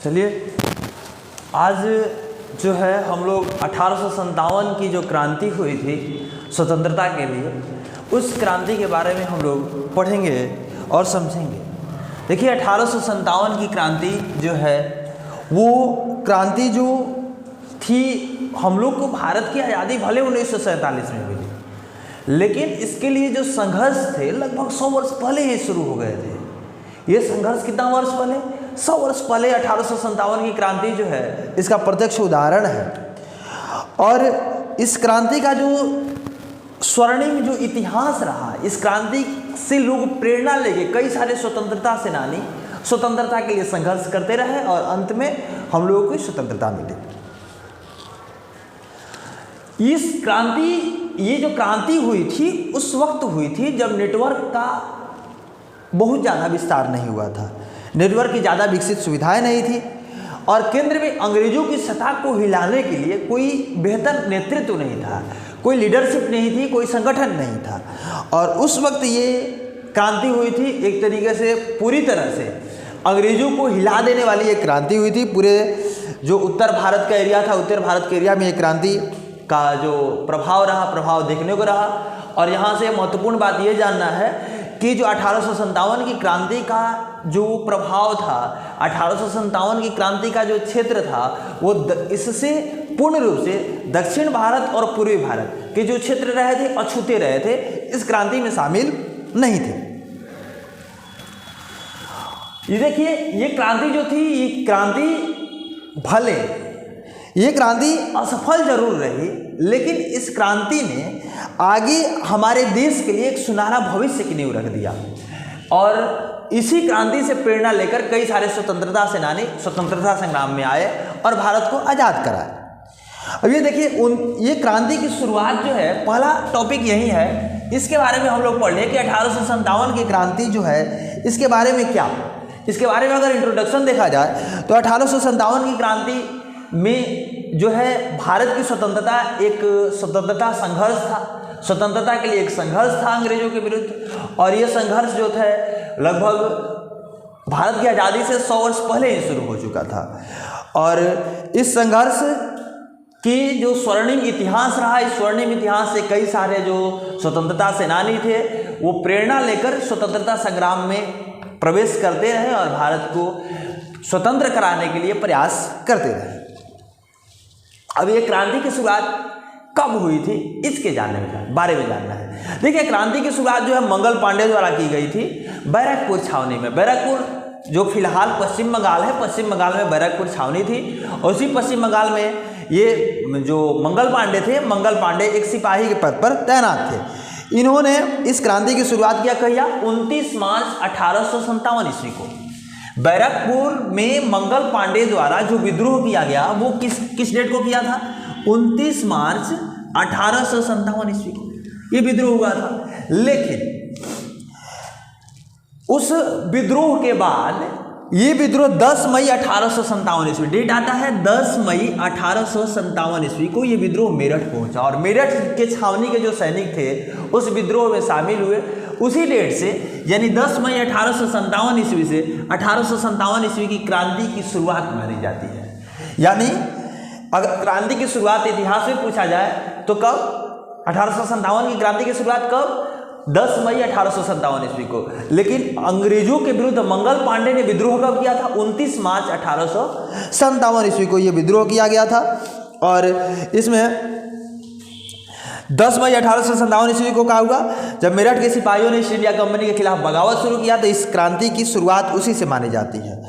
चलिए आज जो है हम लोग 1857 की जो क्रांति हुई थी स्वतंत्रता के लिए, उस क्रांति के बारे में हम लोग पढ़ेंगे और समझेंगे। देखिए 1857 की क्रांति जो है वो क्रांति जो थी, हम लोग को भारत की आज़ादी भले 1947 में मिली, लेकिन इसके लिए जो संघर्ष थे लगभग 100 वर्ष पहले ही शुरू हो गए थे। ये संघर्ष कितना वर्ष पहले? 100 वर्ष पहले 1857 की क्रांति जो है इसका प्रत्यक्ष उदाहरण है। और इस क्रांति का जो स्वर्णिम जो इतिहास रहा, इस क्रांति से लोग प्रेरणा लेके कई सारे स्वतंत्रता सेनानी स्वतंत्रता के लिए संघर्ष करते रहे और अंत में हम लोगों को स्वतंत्रता मिली। इस क्रांति, ये जो क्रांति हुई थी उस वक्त हुई थी जब नेटवर्क का बहुत ज़्यादा विस्तार नहीं हुआ था, नेटवर्क की ज़्यादा विकसित सुविधाएं नहीं थी और केंद्र में अंग्रेजों की सत्ता को हिलाने के लिए कोई बेहतर नेतृत्व नहीं था, कोई लीडरशिप नहीं थी, कोई संगठन नहीं था। और उस वक्त ये क्रांति हुई थी, एक तरीके से पूरी तरह से अंग्रेजों को हिला देने वाली एक क्रांति हुई थी। पूरे जो उत्तर भारत का एरिया था, उत्तर भारत के एरिया में एक क्रांति का जो प्रभाव रहा, प्रभाव देखने को रहा। और यहाँ से महत्वपूर्ण बात ये जानना है कि जो 1857 की क्रांति का जो प्रभाव था, 1857 की क्रांति का जो क्षेत्र था वो इससे पूर्ण रूप से दक्षिण भारत और पूर्वी भारत के जो क्षेत्र रहे थे अछूते रहे थे, इस क्रांति में शामिल नहीं थे। ये देखिए, ये क्रांति जो थी, ये क्रांति भले ये क्रांति असफल जरूर रही, लेकिन इस क्रांति ने आगे हमारे देश के लिए एक सुनहरा भविष्य की नींव रख दिया। और इसी क्रांति से प्रेरणा लेकर कई सारे स्वतंत्रता सेनानी स्वतंत्रता संग्राम में आए और भारत को आज़ाद कराया। अब ये देखिए, ये क्रांति की शुरुआत जो है, पहला टॉपिक यही है, इसके बारे में हम लोग पढ़ लें कि 1857 की क्रांति जो है इसके बारे में क्या, इसके बारे में अगर इंट्रोडक्शन देखा जाए तो 1857 की क्रांति में जो है भारत की स्वतंत्रता एक स्वतंत्रता संघर्ष था, स्वतंत्रता के लिए एक संघर्ष था अंग्रेजों के विरुद्ध। और ये संघर्ष जो था लगभग भारत की आज़ादी से 100 वर्ष पहले ही शुरू हो चुका था। और इस संघर्ष की जो स्वर्णिम इतिहास रहा, इस स्वर्णिम इतिहास से कई सारे जो स्वतंत्रता सेनानी थे वो प्रेरणा लेकर स्वतंत्रता संग्राम में प्रवेश करते रहे और भारत को स्वतंत्र कराने के लिए प्रयास करते रहे। अब ये क्रांति की शुरुआत कब हुई थी, इसके बारे में जानना है। देखिए, क्रांति की शुरुआत जो है मंगल पांडे द्वारा की गई थी बैरकपुर छावनी में। बैरकपुर जो फिलहाल पश्चिम बंगाल है, पश्चिम बंगाल में बैरकपुर छावनी थी। और उसी पश्चिम बंगाल में ये जो मंगल पांडे थे, मंगल पांडे एक सिपाही के पद पर तैनात थे। इन्होंने इस क्रांति की शुरुआत किया 29 मार्च 1857 ईस्वी को। बैरकपुर में मंगल पांडे द्वारा जो विद्रोह किया गया वो किस डेट को किया था? 29 मार्च 1857 ईस्वी को ये विद्रोह हुआ था। लेकिन उस विद्रोह के बाद ये विद्रोह 10 मई 1857 ईस्वी, डेट आता है 10 मई 1857 ईस्वी को ये विद्रोह मेरठ पहुंचा। और मेरठ के छावनी के जो सैनिक थे उस विद्रोह में शामिल हुए। उसी डेट से यानी 10 मई 1857 ईस्वी से 1857 ईस्वी की क्रांति की शुरुआत मानी जाती है। यानी अगर क्रांति की शुरुआत इतिहास में पूछा जाए तो कब? 1857 की क्रांति की शुरुआत कब? 10 मई 1857 ईस्वी को। लेकिन अंग्रेजों के विरुद्ध मंगल पांडे ने विद्रोह कब किया था? 29 मार्च 1857 ईस्वी को यह विद्रोह किया गया था। और इसमें 10 मई 1857 ईस्वी को क्या हुआ? जब मेरठ के सिपाहियों ने ईस्ट इंडिया कंपनी के खिलाफ बगावत शुरू किया तो इस क्रांति की शुरुआत उसी से मानी जाती है।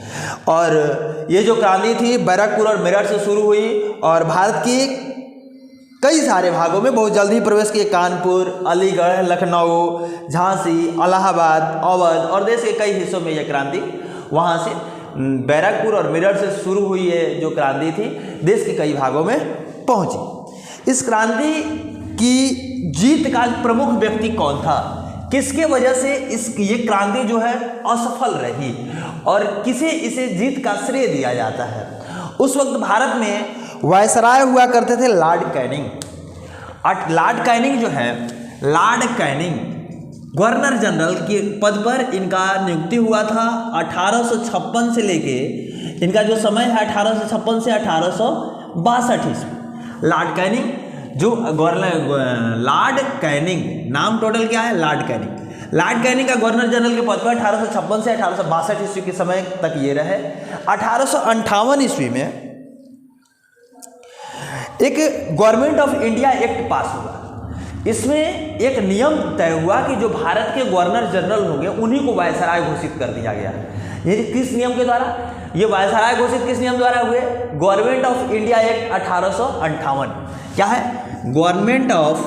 और ये जो क्रांति थी बैरकपुर और मेरठ से शुरू हुई और भारत के कई सारे भागों में बहुत जल्दी प्रवेश किए। कानपुर, अलीगढ़, लखनऊ, झांसी, इलाहाबाद, अवध और देश के कई हिस्सों में यह क्रांति वहाँ से बैरकपुर और मेरठ से शुरू हुई है जो क्रांति थी देश के कई भागों में पहुँची। इस क्रांति की जीत का प्रमुख व्यक्ति कौन था? किसके वजह से ये क्रांति जो है असफल रही और किसे इसे जीत का श्रेय दिया जाता है? उस वक्त भारत में वायसराय हुआ करते थे लॉर्ड कैनिंग। लॉर्ड कैनिंग जो है, लॉर्ड कैनिंग गवर्नर जनरल के पद पर इनका नियुक्ति हुआ था 1856 से लेके इनका जो समय है 1856 से 1862 ईस्वी। लॉर्ड कैनिंग जो लॉर्ड कैनिंग, नाम टोटल क्या है, लॉर्ड कैनिंग। लॉर्ड कैनिंग का गवर्नर जनरल के पद पर 1856 से 1862 ईस्वी के समय तक ये रहे। 1858 ईस्वी में एक गवर्नमेंट ऑफ इंडिया एक्ट पास हुआ। इसमें एक नियम तय हुआ कि जो भारत के गवर्नर जनरल होंगे उन्हीं को वायसराय घोषित कर दिया गया। ये किस नियम के द्वारा, ये वायसराय घोषित किस नियम द्वारा हुए, गवर्नमेंट ऑफ इंडिया एक्ट 1858। क्या है, government of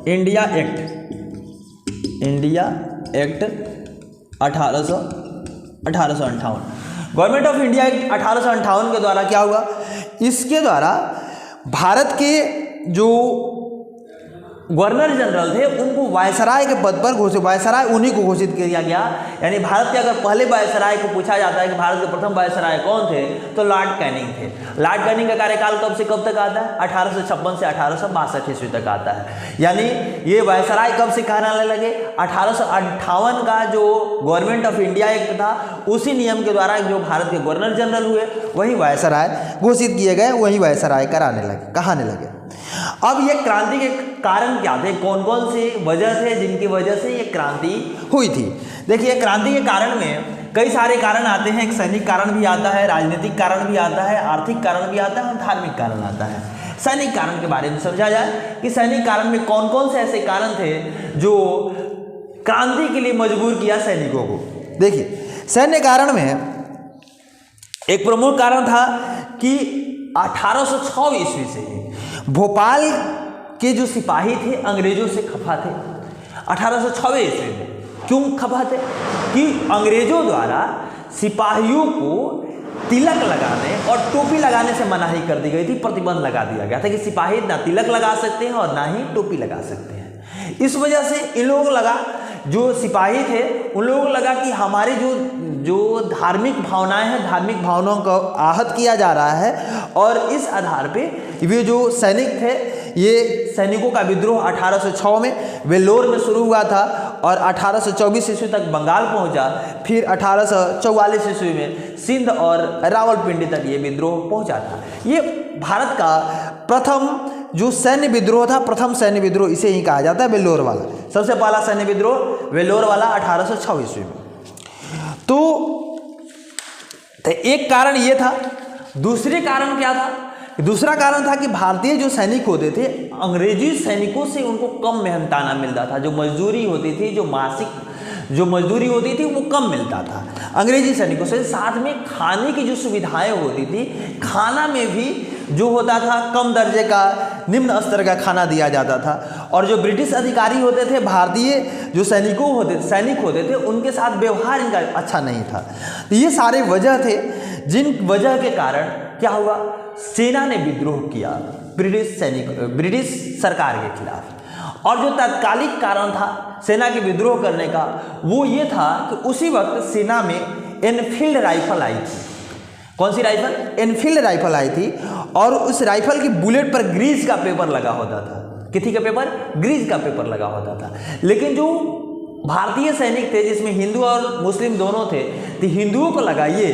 India act 1858। Government of India act 1858 के द्वारा क्या हुआ, इसके द्वारा भारत के जो गवर्नर जनरल थे उनको वायसराय के पद पर वायसराय उन्हीं को घोषित किया गया। यानी भारत के अगर पहले वायसराय को पूछा जाता है कि भारत के प्रथम वायसराय कौन थे, तो लॉर्ड कैनिंग थे। लॉर्ड कैनिंग का कार्यकाल कब से कब तक आता है, 1856 से 1862 ईस्वी तक आता है। यानी ये वायसराय कब से कहलाने लगे, 1858 का जो गवर्नमेंट ऑफ इंडिया एक्ट था उसी नियम के द्वारा जो भारत के गवर्नर जनरल हुए वही वायसराय घोषित किए गए, वही वायसराय कहने लगे। अब ये क्रांति के कारण क्या थे, कौन कौन से वजह थे जिनकी वजह से ये क्रांति हुई थी। देखिए, क्रांति के कारण में कई सारे कारण आते हैं। एक सैनिक कारण भी आता है, राजनीतिक कारण भी आता है, आर्थिक कारण भी आता है और धार्मिक कारण आता है। सैनिक कारण के बारे में समझा जाए कि सैनिक कारण में कौन कौन से ऐसे कारण थे जो क्रांति के लिए मजबूर किया सैनिकों को। देखिए, सैन्य कारण में एक प्रमुख कारण था कि 1806 ईस्वी से भोपाल के जो सिपाही थे अंग्रेजों से खफा थे। 1806 ईस्वी में क्यों खफा थे कि अंग्रेजों द्वारा सिपाहियों को तिलक लगाने और टोपी लगाने से मनाही कर दी गई थी, प्रतिबंध लगा दिया गया था कि सिपाही ना तिलक लगा सकते हैं और ना ही टोपी लगा सकते हैं। इस वजह से इन लोगों को लगा, जो सिपाही थे उन लोगों को लगा कि हमारी जो धार्मिक भावनाएं हैं, धार्मिक भावनाओं को आहत किया जा रहा है और इस आधार पे वे जो सैनिक थे, ये सैनिकों का विद्रोह 1806 में वेल्लोर में शुरू हुआ था और 1824 ईस्वी तक बंगाल पहुंचा। फिर 1844 ईस्वी में सिंध और रावलपिंडी तक ये विद्रोह पहुंचा था। ये भारत का प्रथम जो सैन्य विद्रोह था, प्रथम सैन्य विद्रोह इसे ही कहा जाता है, वेल्लोर वाला। सबसे पहला सैन्य विद्रोह वेल्लोर वाला 1806 ईस्वी में। तो एक कारण ये था। दूसरे कारण क्या था, दूसरा कारण था कि भारतीय जो सैनिक होते थे अंग्रेजी सैनिकों से उनको कम मेहनताना मिलता था। जो मजदूरी होती थी, जो मासिक जो मजदूरी होती थी वो कम मिलता था अंग्रेजी सैनिकों से। साथ में खाने की जो सुविधाएं होती थी, खाना में भी जो होता था कम दर्जे का, निम्न स्तर का खाना दिया जाता था। और जो ब्रिटिश अधिकारी होते थे, भारतीय जो सैनिक होते थे उनके साथ व्यवहार इनका अच्छा नहीं था। तो ये सारे वजह थे जिन वजह के कारण क्या हुआ, सेना ने विद्रोह किया ब्रिटिश सरकार के खिलाफ। और जो तात्कालिक कारण था सेना के विद्रोह करने का वो ये था कि उसी वक्त सेना में एनफील्ड राइफल आई थी। कौन सी राइफल? एनफील्ड राइफल आई थी और उस राइफल की बुलेट पर ग्रीस का पेपर लगा होता था। किसी का पेपर? ग्रीस का पेपर लगा होता था। लेकिन जो भारतीय सैनिक थे जिसमें हिंदू और मुस्लिम दोनों थे, तो हिंदुओं को लगा, ये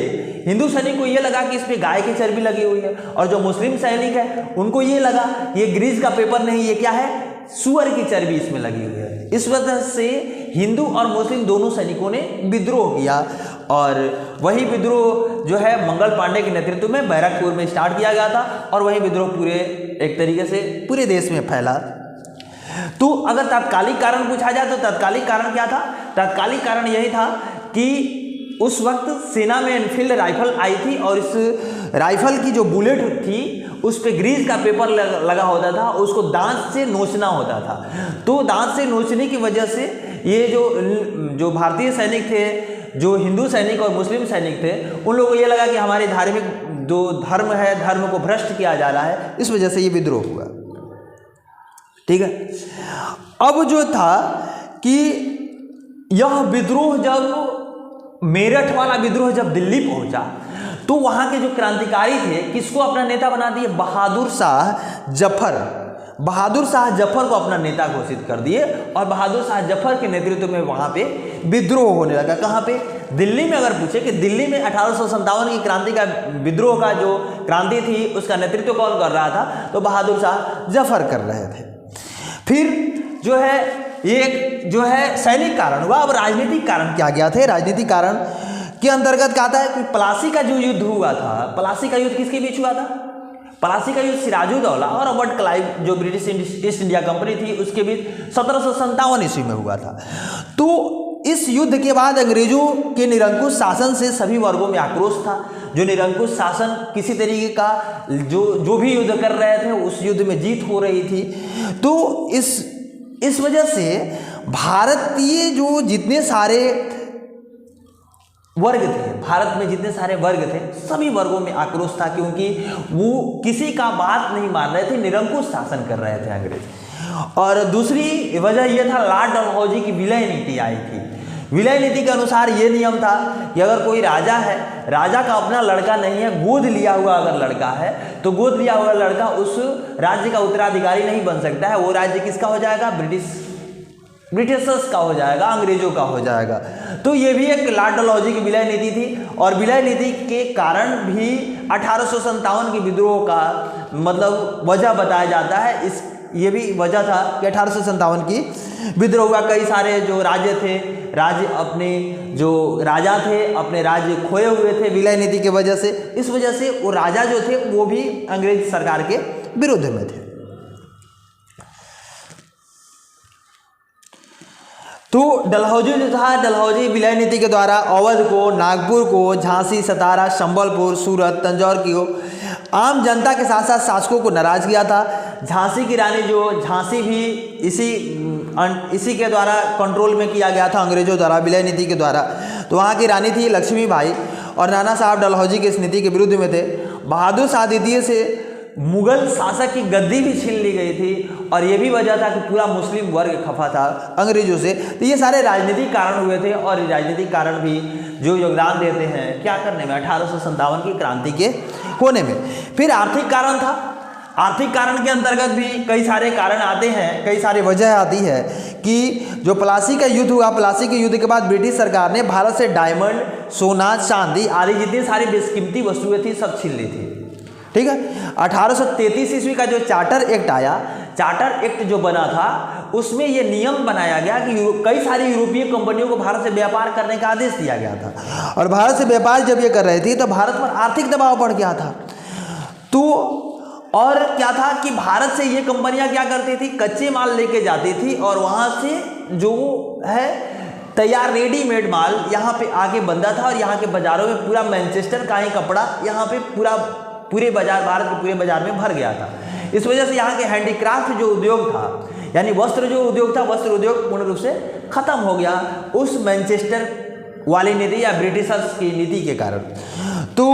हिंदू सैनिक को ये लगा कि इस पे गाय की चर्बी लगी हुई है, और जो मुस्लिम सैनिक है उनको ये लगा ये ग्रीस का पेपर नहीं, ये क्या है, सुअर की चर्बी इसमें लगी हुई है। इस वजह से हिंदू और मुस्लिम दोनों सैनिकों ने विद्रोह किया और वही विद्रोह जो है मंगल पांडे के नेतृत्व में बैरकपुर में स्टार्ट किया गया था और वही विद्रोह पूरे एक तरीके से पूरे देश में फैला। तो अगर तात्कालिक कारण पूछा जाए तो तात्कालिक कारण क्या था? तात्कालिक कारण यही था कि उस वक्त सेना में एनफील्ड राइफल आई थी और इस राइफल की जो बुलेट थी उस पे ग्रीस का पेपर लगा होता था, उसको दांत से नोचना होता था। तो दांत से नोचने की वजह से ये जो भारतीय सैनिक थे, जो हिंदू सैनिक और मुस्लिम सैनिक थे, उन लोगों को ये लगा कि हमारे धार्मिक जो धर्म है, धर्म को भ्रष्ट किया जा रहा है, इस वजह से ये विद्रोह हुआ। ठीक है। अब जो था कि यह विद्रोह जब मेरठ वाला विद्रोह जब दिल्ली पहुंचा तो वहां के जो क्रांतिकारी थे किसको अपना नेता बना दिए? बहादुर शाह जफर। बहादुर शाह जफर को अपना नेता घोषित कर दिए और बहादुर शाह जफर के नेतृत्व में वहाँ पे विद्रोह होने लगा। कहाँ पे? दिल्ली में। अगर पूछे कि दिल्ली में 1857 की क्रांति का विद्रोह का जो क्रांति थी उसका नेतृत्व कौन कर रहा था, तो बहादुर शाह जफर कर रहे थे। फिर जो है एक जो है सैनिक कारण हुआ। अब राजनीतिक कारण क्या गया थे? राजनीतिक कारण के अंतर्गत क्या आता है कि प्लासी का जो युद्ध हुआ था, प्लासी का युद्ध किसके बीच हुआ था? प्लासी का युद्ध सिराजुद्दौला और रॉबर्ट क्लाइव जो ब्रिटिश ईस्ट इंडिया कंपनी थी उसके बीच 1757 ईस्वी में हुआ था। तो इस युद्ध के बाद अंग्रेजों के निरंकुश शासन से सभी वर्गों में आक्रोश था। जो निरंकुश शासन किसी तरीके का जो भी युद्ध कर रहे थे उस युद्ध में जीत हो रही थी। तो इस वजह से भारतीय जो जितने सारे वर्ग थे, भारत में जितने सारे वर्ग थे, सभी वर्गों में आक्रोश था, क्योंकि वो किसी का बात नहीं मान रहे थे, निरंकुश शासन कर रहे थे अंग्रेज। और दूसरी वजह यह था, लॉर्ड डलहौजी की विलय नीति आई थी। विलय नीति के अनुसार ये नियम था कि अगर कोई राजा है, राजा का अपना लड़का नहीं है, गोद लिया हुआ अगर लड़का है, तो गोद लिया हुआ लड़का उस राज्य का उत्तराधिकारी नहीं बन सकता है। वो राज्य किसका हो जाएगा? ब्रिटिशर्स का हो जाएगा, अंग्रेजों का हो जाएगा। तो ये भी एक लॉर्ड डलहौजी की विलय नीति थी। और विलय नीति के कारण भी 1857 के विद्रोह का मतलब वजह बताया जाता है। ये भी वजह था कि 1857 की विद्रोह हुआ। कई सारे जो राज्य थे, राज्य अपने जो राजा थे अपने राज्य खोए हुए थे विलय नीति की वजह से। इस वजह से वो राजा जो थे वो भी अंग्रेज सरकार के विरोध में थे। तो डलहौजी जो था, डलहौजी विलय नीति के द्वारा अवध को, नागपुर को, झांसी, सतारा, संबलपुर, सूरत, तंजौर की आम जनता के साथ साथ शासकों को नाराज किया था। झांसी की रानी जो झांसी भी इसी के द्वारा कंट्रोल में किया गया था अंग्रेजों द्वारा विलय नीति के द्वारा। तो वहाँ की रानी थी लक्ष्मीबाई और नाना साहब डलहौजी की इस नीति के विरुद्ध में थे। बहादुर शाह द्वितीय से मुगल शासक की गद्दी भी छीन ली गई थी और ये भी वजह था कि पूरा मुस्लिम वर्ग खफा था अंग्रेजों से। तो ये सारे राजनीतिक कारण हुए थे और राजनीतिक कारण भी जो योगदान देते हैं क्या करने में, 1857 की क्रांति के होने में। फिर आर्थिक कारण था। आर्थिक कारण के अंतर्गत भी कई सारे कारण आते हैं, कई सारी वजह आती है कि जो प्लासी का युद्ध हुआ, प्लासी के युद्ध के बाद ब्रिटिश सरकार ने भारत से डायमंड, सोना, चांदी आदि जितनी सारी बेशकीमती वस्तुएं थी सब छीन ली थी। ठीक है। 1833 ईस्वी का जो चार्टर एक्ट आया, चार्टर एक्ट जो बना था उसमें यह नियम बनाया गया कि कई सारी यूरोपीय कंपनियों को भारत से व्यापार करने का आदेश दिया गया था। और भारत से व्यापार जब ये कर रही थी तो भारत पर आर्थिक दबाव बढ़ गया था। तो और क्या था कि भारत से ये कंपनियां क्या करती थी, कच्चे माल लेके जाती थी और वहां से जो है तैयार रेडीमेड माल यहाँ पे आके बनता था और यहाँ के बाजारों में पूरा मैनचेस्टर का ही कपड़ा यहाँ पे पूरे बाजार, भारत के पूरे बाजार में भर गया था। इस वजह से यहाँ के हैंडीक्राफ्ट जो उद्योग था, यानी वस्त्र जो उद्योग था, वस्त्र उद्योग पूर्ण रूप से खत्म हो गया उस मैनचेस्टर वाली नीति या ब्रिटिशर्स की नीति के कारण। तो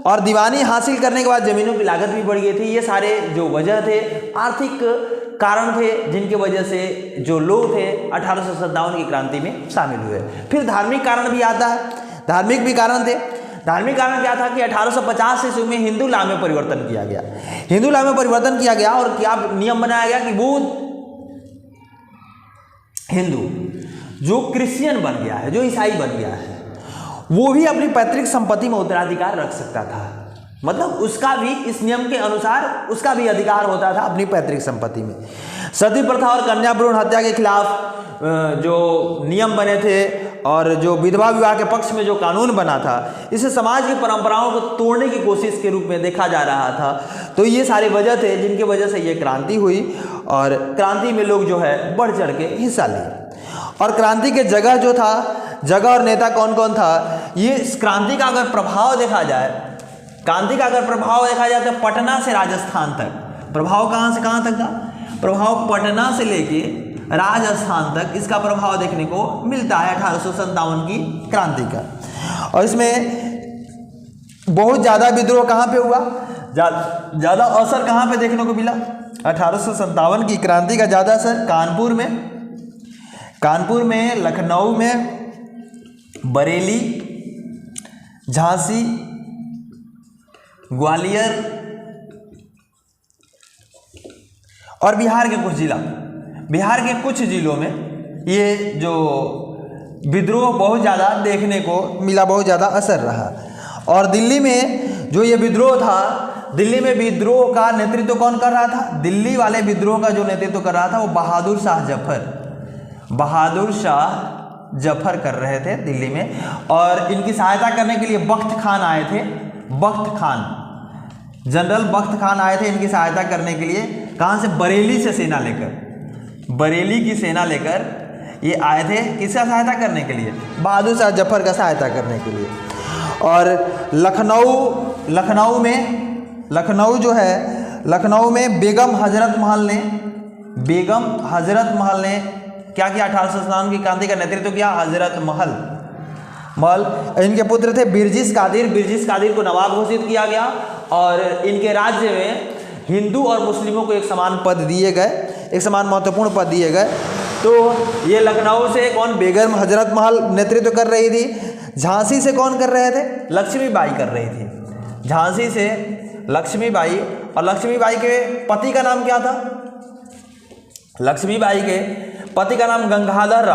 और दीवानी हासिल करने के बाद जमीनों की लागत भी बढ़ गई थी। ये सारे जो वजह थे, आर्थिक कारण थे, जिनके वजह से जो लोग थे 1857 की क्रांति में शामिल हुए। फिर धार्मिक कारण भी आता है, धार्मिक भी कारण थे। धार्मिक कारण क्या था कि 1850 ईस्वी में हिंदू लॉ में परिवर्तन किया गया। हिंदू लॉ में परिवर्तन किया गया और क्या नियम बनाया गया कि वो हिंदू जो क्रिश्चियन बन गया है, जो ईसाई बन गया है, वो भी अपनी पैतृक संपत्ति में उत्तराधिकार रख सकता था। मतलब उसका भी इस नियम के अनुसार उसका भी अधिकार होता था अपनी पैतृक संपत्ति में। सती प्रथा और कन्या भ्रूण हत्या के खिलाफ जो नियम बने थे और जो विधवा विवाह के पक्ष में जो कानून बना था, इसे समाज की परंपराओं को तोड़ने की कोशिश के रूप में देखा जा रहा था। तो ये सारी वजह थे जिनकी वजह से ये क्रांति हुई और क्रांति में लोग जो है बढ़ चढ़ के हिस्सा लिए। और क्रांति के जगह जो था, जगह और नेता कौन कौन था, ये इस क्रांति का अगर प्रभाव देखा जाए, क्रांति का अगर प्रभाव देखा जाए तो पटना से राजस्थान तक प्रभाव कहाँ से कहाँ तक था, प्रभाव पटना से लेके राजस्थान तक इसका प्रभाव देखने को मिलता है 1857 की क्रांति का। और इसमें बहुत ज़्यादा विद्रोह कहाँ पे हुआ, ज़्यादा असर कहाँ पे देखने को मिला, 1857 की क्रांति का ज़्यादा असर कानपुर में, लखनऊ में, बरेली, झांसी, ग्वालियर और बिहार के कुछ जिलों में ये जो विद्रोह बहुत ज़्यादा देखने को मिला, बहुत ज़्यादा असर रहा। और दिल्ली में जो ये विद्रोह था, दिल्ली में विद्रोह का नेतृत्व कौन कर रहा था? दिल्ली वाले विद्रोह का जो नेतृत्व कर रहा था वो बहादुर शाह जफर कर रहे थे दिल्ली में। और इनकी सहायता करने के लिए बख्त खान आए थे, जनरल बख्त खान आए थे इनकी सहायता करने के लिए। कहाँ से? बरेली से सेना लेकर, बरेली की सेना लेकर ये आए थे किसका सहायता करने के लिए? बहादुर शाह जफर का सहायता करने के लिए। और लखनऊ में बेगम हजरत महल ने क्या किया? 1857 की क्रांति का नेतृत्व किया। हजरत महल इनके पुत्र थे बिरजिस कादिर को नवाब घोषित किया गया। और इनके राज्य में हिंदू और मुस्लिमों को एक समान पद दिए गए, एक समान महत्वपूर्ण पद दिए गए। तो ये लखनऊ से कौन? बेगम हजरत महल नेतृत्व कर रही थी। झांसी से कौन कर रहे थे? लक्ष्मीबाई कर रही थी। झांसी से लक्ष्मीबाई। और लक्ष्मीबाई के पति का नाम क्या था? लक्ष्मीबाई के पति का नाम गंगाधर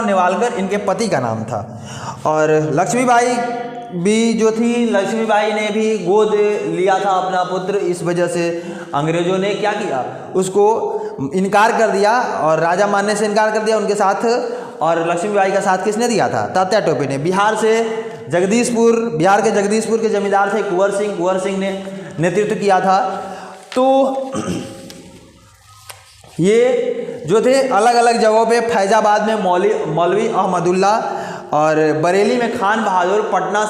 नेवालकर इनके पति का नाम था। और लक्ष्मीबाई भी जो थी, लक्ष्मीबाई ने भी गोद लिया था अपना पुत्र। इस वजह से अंग्रेजों ने क्या किया? उसको इनकार कर दिया और राजा मानने से इनकार कर दिया उनके साथ। और लक्ष्मीबाई का साथ किसने दिया था? तात्या टोपे ने। बिहार के जगदीशपुर के जमींदार थे कुंवर सिंह ने नेतृत्व किया था। तो ये जो थे अलग अलग जगहों पे, फैजाबाद में मौलवी अहमदुल्ला, और बरेली में खान बहादुर, पटना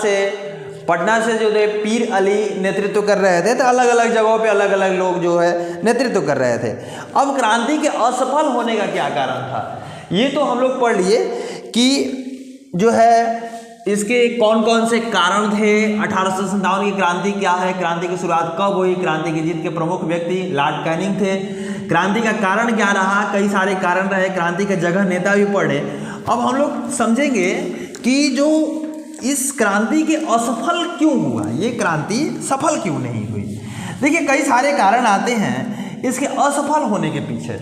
से जो थे पीर अली नेतृत्व कर रहे थे। तो अलग अलग जगहों पे अलग अलग लोग जो है नेतृत्व कर रहे थे। अब क्रांति के असफल होने का क्या कारण था, ये तो हम लोग पढ़ लिए कि जो है इसके कौन कौन से कारण थे। 1857 की क्रांति क्या है, क्रांति की शुरुआत कब हुई, क्रांति की जीत के प्रमुख व्यक्ति लॉर्ड कैनिंग थे। क्रांति का कारण क्या रहा, कई सारे कारण रहे। क्रांति के जगह नेता भी पढ़े। अब हम लोग समझेंगे कि जो इस क्रांति के असफल क्यों हुआ, ये क्रांति सफल क्यों नहीं हुई। देखिए कई सारे कारण आते हैं इसके असफल होने के पीछे।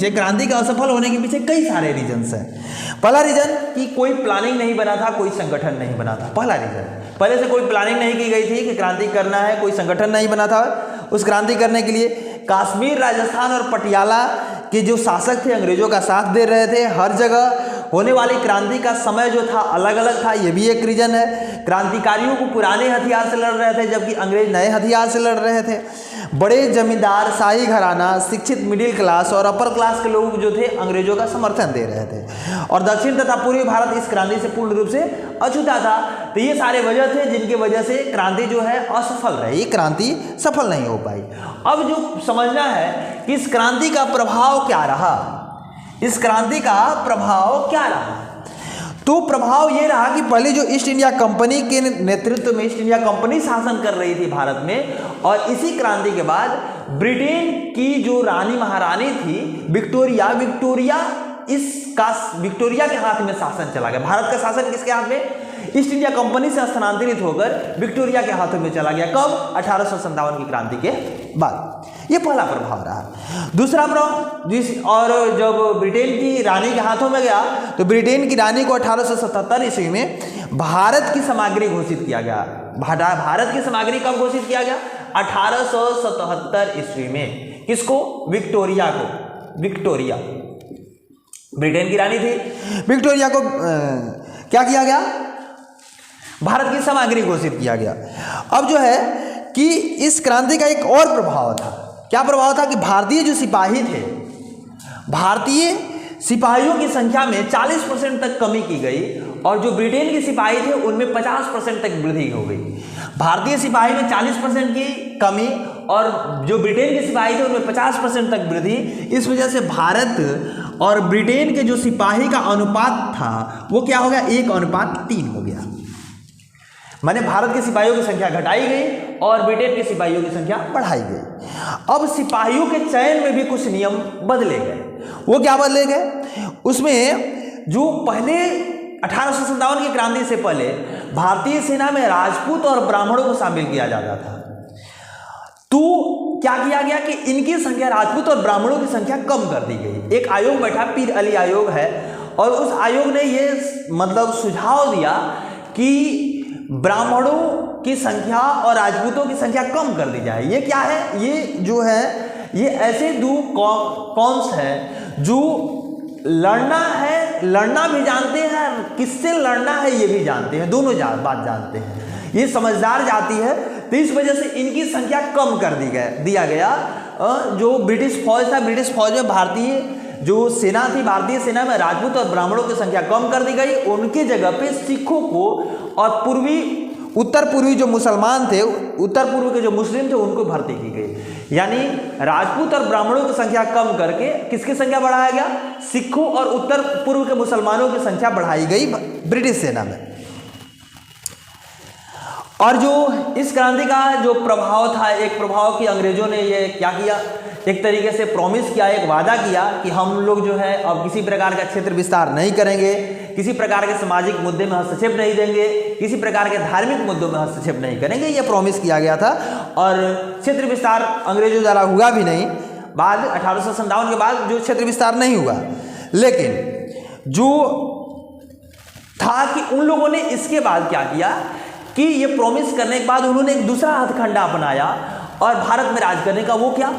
क्रांति के असफल होने के पीछे कई सारे रीजन्स हैं। पहला रीजन कि कोई प्लानिंग नहीं बना था, कोई संगठन नहीं बना था। पहला रीजन, पहले से कोई प्लानिंग नहीं की गई थी कि क्रांति करना है, कोई संगठन नहीं बना था उस क्रांति करने के लिए। कश्मीर, राजस्थान और पटियाला के जो शासक थे अंग्रेजों का साथ दे रहे थे। हर जगह होने वाली क्रांति का समय जो था अलग अलग था, ये भी एक रीजन है। क्रांतिकारियों को पुराने हथियार से लड़ रहे थे जबकि अंग्रेज नए हथियार से लड़ रहे थे। बड़े जमींदार, शाही घराना, शिक्षित मिडिल क्लास और अपर क्लास के लोग जो थे अंग्रेजों का समर्थन दे रहे थे। और दक्षिण तथा पूर्वी भारत इस क्रांति से पूर्ण रूप से अछूता था। तो ये सारे वजह थे जिनकी वजह से क्रांति जो है असफल रही, क्रांति सफल नहीं हो पाई। अब जो समझना है कि इस क्रांति का प्रभाव क्या रहा, तो प्रभाव ये रहा कि पहले जो ईस्ट इंडिया कंपनी के नेतृत्व में ईस्ट इंडिया कंपनी शासन कर रही थी भारत में। और इसी क्रांति के बाद ब्रिटेन की जो रानी महारानी थी विक्टोरिया के हाथ में शासन चला गया। भारत का शासन किसके हाथ में? ईस्ट इंडिया कंपनी से स्थानांतरित होकर विक्टोरिया के हाथों में चला गया। कब? 1857 की क्रांति के बाद। ये पहला प्रभाव रहा। दूसरा प्रभाव, और जब ब्रिटेन की रानी के हाथों में गया तो ब्रिटेन की रानी को 1877 ईस्वी में भारत की सामग्री घोषित किया गया। भारत की सामग्री कब घोषित किया गया? 1877 ईस्वी में। किसको? विक्टोरिया को। विक्टोरिया ब्रिटेन की रानी थी, विक्टोरिया को क्या किया गया? भारत की सामग्री घोषित किया गया। अब जो है कि इस क्रांति का एक और प्रभाव था। क्या प्रभाव था? कि भारतीय जो सिपाही थे, भारतीय सिपाहियों की संख्या में 40% तक कमी की गई और जो ब्रिटेन के सिपाही थे उनमें 50% तक वृद्धि हो गई। भारतीय सिपाही में 40% की कमी और जो ब्रिटेन के सिपाही थे उनमें 50% तक वृद्धि। इस वजह से भारत और ब्रिटेन के जो सिपाही का अनुपात था वो क्या हो गया? 1:3 हो गया। माने भारत के सिपाहियों की संख्या घटाई गई और ब्रिटेन के सिपाहियों की संख्या बढ़ाई गई। अब सिपाहियों के चयन में भी कुछ नियम बदले गए। वो क्या बदले गए? उसमें जो पहले 1857 की क्रांति से पहले भारतीय सेना में राजपूत और ब्राह्मणों को शामिल किया जाता था। तो क्या किया गया कि इनकी संख्या, राजपूत और ब्राह्मणों की संख्या कम कर दी गई। एक आयोग बैठा, पीर अली आयोग है, और उस आयोग ने ये मतलब सुझाव दिया कि ब्राह्मणों की संख्या और राजपूतों की संख्या कम कर दी जाए। ये क्या है, ये जो है ये ऐसे दो कौन्स है जो लड़ना है, लड़ना भी जानते हैं, किससे लड़ना है ये भी जानते हैं, दोनों बात जानते हैं, ये समझदार जाति है। तो इस वजह से इनकी संख्या कम कर दिया गया। जो ब्रिटिश फौज था, ब्रिटिश फौज में भारतीय जो सेना थी, भारतीय सेना में राजपूत और ब्राह्मणों की संख्या कम कर दी गई। उनकी जगह पे सिखों को और उत्तर पूर्वी जो मुसलमान थे, उत्तर पूर्व के जो मुस्लिम थे, उनको भर्ती की गई। यानी राजपूत और ब्राह्मणों की संख्या कम करके किसकी संख्या बढ़ाया गया, सिखों और उत्तर पूर्व के मुसलमानों की संख्या बढ़ाई गई ब्रिटिश सेना में। और जो इस क्रांति का जो प्रभाव था, एक प्रभाव कि अंग्रेजों ने ये क्या किया, एक तरीके से प्रॉमिस किया, एक वादा किया कि हम लोग जो है अब किसी प्रकार का क्षेत्र विस्तार नहीं करेंगे, किसी प्रकार के सामाजिक मुद्दे में हस्तक्षेप नहीं देंगे, किसी प्रकार के धार्मिक मुद्दों में हस्तक्षेप नहीं करेंगे, ये प्रॉमिस किया गया था। और क्षेत्र विस्तार अंग्रेजों द्वारा हुआ भी नहीं। बाद 1857 के बाद जो क्षेत्र विस्तार नहीं हुआ, लेकिन जो था कि उन लोगों ने इसके बाद क्या किया कि ये प्रॉमिस करने के बाद उन्होंने एक दूसरा हथकंडा अपनाया और भारत में राज करने का। वो क्या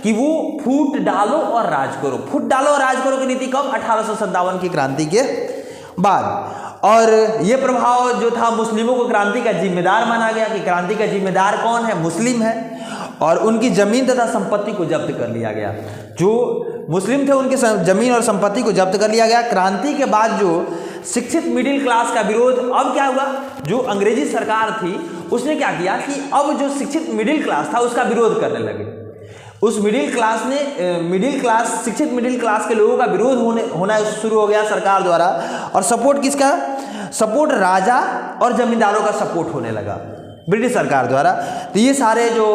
कि वो फूट डालो और राज करो। फूट डालो और राज करो की नीति कब, 1857 की क्रांति के बाद। और ये प्रभाव जो था मुस्लिमों को क्रांति का जिम्मेदार माना गया कि क्रांति का जिम्मेदार कौन है, मुस्लिम है, और उनकी जमीन तथा संपत्ति को जब्त कर लिया गया। जो मुस्लिम थे उनकी जमीन और संपत्ति को जब्त कर लिया गया। क्रांति के बाद जो शिक्षित मिडिल क्लास का विरोध, अब क्या हुआ, जो अंग्रेजी सरकार थी उसने क्या किया कि अब जो शिक्षित मिडिल क्लास था उसका विरोध करने लगे। उस शिक्षित मिडिल क्लास के लोगों का विरोध होना शुरू हो गया सरकार द्वारा। और सपोर्ट किसका, सपोर्ट राजा और जमींदारों का सपोर्ट होने लगा ब्रिटिश सरकार द्वारा। तो ये सारे जो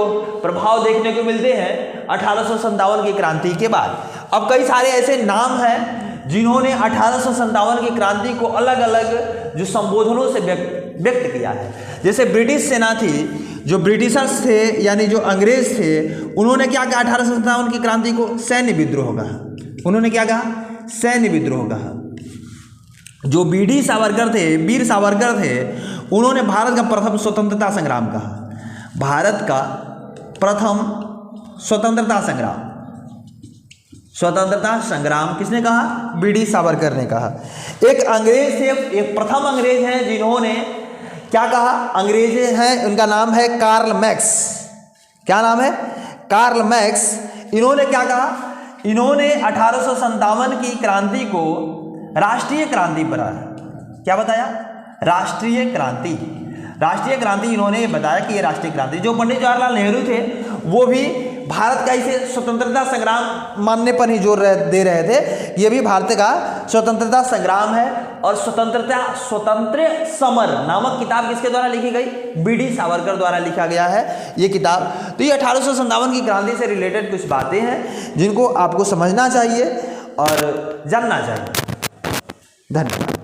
प्रभाव देखने को मिलते हैं 1857 की क्रांति के बाद। अब कई सारे ऐसे नाम हैं जिन्होंने 1857 की क्रांति को अलग अलग जो संबोधनों से व्यक्त किया है। जैसे ब्रिटिश सेना थी, जो ब्रिटिशर्स थे यानी जो अंग्रेज थे, उन्होंने क्या कहा 1857 की क्रांति को, सैन्य विद्रोह कहा। उन्होंने क्या कहा, सैन्य विद्रोह कहा। जो वीर सावरकर थे, उन्होंने भारत का प्रथम स्वतंत्रता संग्राम कहा। भारत का प्रथम स्वतंत्रता संग्राम किसने कहा, वीर सावरकर ने कहा। एक अंग्रेज थे, एक प्रथम अंग्रेज हैं जिन्होंने क्या कहा, अंग्रेज हैं, उनका नाम है कार्ल मैक्स। क्या नाम है, कार्ल मैक्स। इन्होंने क्या कहा, इन्होंने 1857 की क्रांति को राष्ट्रीय क्रांति बनाया। क्या बताया, राष्ट्रीय क्रांति इन्होंने बताया कि ये राष्ट्रीय क्रांति। जो पंडित जवाहरलाल नेहरू थे वो भी भारत का इसे स्वतंत्रता संग्राम मानने पर ही जोर दे रहे थे। ये भी भारत का स्वतंत्रता संग्राम है। और स्वतंत्र समर नामक किताब किसके द्वारा लिखी गई, वीर सावरकर द्वारा लिखा गया है ये किताब। तो ये 1857 की क्रांति से रिलेटेड कुछ बातें हैं जिनको आपको समझना चाहिए और जानना चाहिए। धन्यवाद।